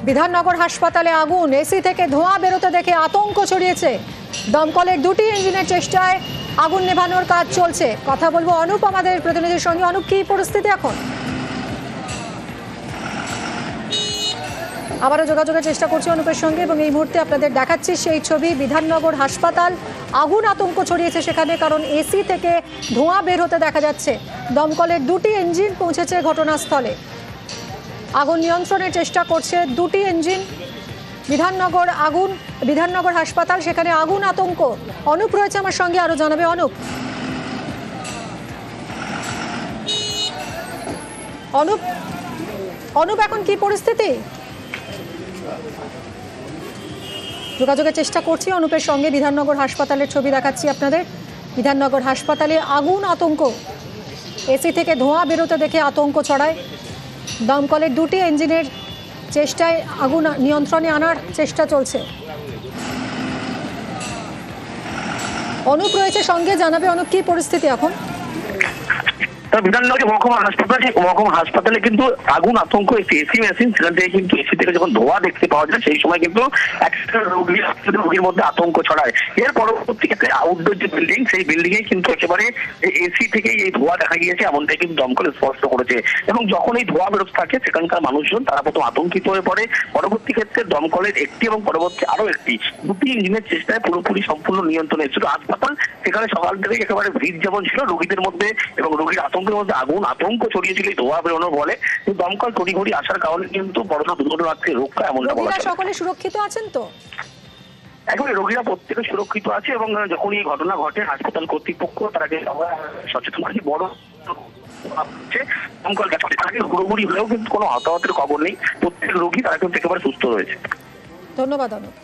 বিধাননগর হাসপাতালে আগুন, এসি থেকে ধোঁয়া বেরোতে দেখে আতঙ্ক ছড়িয়েছে। দমকলের দুটি ইঞ্জিনের চেষ্টায় আগুন নেভানোর কাজ চলছে। কথা বলবো অনুপ আমাদের প্রতিনিধির সঙ্গে। অনুপ, কি পরিস্থিতি এখন? আবারও যোগাযোগের চেষ্টা করছি অনুপের সঙ্গে এবং এই মুহূর্তে আপনাদের দেখাচ্ছি সেই ছবি। বিধাননগর হাসপাতাল, আগুন, আতঙ্ক ছড়িয়েছে সেখানে, কারণ এসি থেকে ধোঁয়া বের হতে দেখা যাচ্ছে। দমকলের দুটি ইঞ্জিন পৌঁছেছে ঘটনাস্থলে, আগুন নিয়ন্ত্রণের চেষ্টা করছে দুটি ইঞ্জিন। বিধাননগর হাসপাতাল, সেখানে আগুন, আতঙ্ক। অনুপ রয়েছে আমার সঙ্গে, আরো জানাবে অনুপ। অনুপ এখন কি পরিস্থিতি? যোগাযোগের চেষ্টা করছি অনুপের সঙ্গে। বিধাননগর হাসপাতালের ছবি দেখাচ্ছি আপনাদের। বিধাননগর হাসপাতালে আগুন, আতঙ্ক, এসি থেকে ধোঁয়া বেরোতে দেখে আতঙ্ক ছড়ায়। দমকলের দুটি ইঞ্জিনের চেষ্টায় আগুন নিয়ন্ত্রণে আনার চেষ্টা চলছে। অনুপ রয়েছে সঙ্গে, জানাবে অনুপ কি পরিস্থিতি এখন? বিধাননগর মহকুমা হাসপাতালে কিন্তু আগুন, আতঙ্ক। একটি এসি মেশিন, সেখান থেকে কিন্তু এসি থেকে যখন ধোঁয়া দেখতে পাওয়া যায় সেই সময় কিন্তু রোগীর মধ্যে আতঙ্ক ছড়ায়। এর পরবর্তী ক্ষেত্রে আউটডোর যে বিল্ডিং, সেই বিল্ডিং এ কিন্তু একেবারে এসি থেকে এই ধোঁয়া দেখা গিয়েছে, এমনটাই কিন্তু দমকল স্পষ্ট করেছে। এবং যখন এই ধোঁয়া বেরোতে থাকে সেখানকার মানুষজন তারা প্রথম আতঙ্কিত হয়ে পড়ে। পরবর্তী ক্ষেত্রে দমকলের একটি এবং পরবর্তী আরো দুটি ইঞ্জিনের চেষ্টায় পুরোপুরি সম্পূর্ণ নিয়ন্ত্রণে এসেছিল হাসপাতাল। সেখানে সকাল থেকে একেবারে ভিড় যেমন ছিল রোগীদের মধ্যে এবং রোগীর আতঙ্কের মধ্যে আগুন, আতঙ্ক ছড়িয়েছিল এই ধোঁয়া বেরোনোর ফলে। দমকল তড়িঘড়ি আসার কারণে কিন্তু বড় দুর্ঘটনা থেকে রক্ষা, এমনটা বলা যায়। সকলে সুরক্ষিত আছেন তো? একেবারে রোগীরা প্রত্যেকে সুরক্ষিত আছে এবং যখন এই ঘটনা ঘটে হাসপাতাল কর্তৃপক্ষ তারাকে সচেতন করে বড় দমকল হুড়োহুড়ি হলেও কিন্তু কোনো হতাহতের খবর নেই। প্রত্যেক রোগী তারা কিন্তু একেবারে সুস্থ রয়েছে। ধন্যবাদ অনুপ।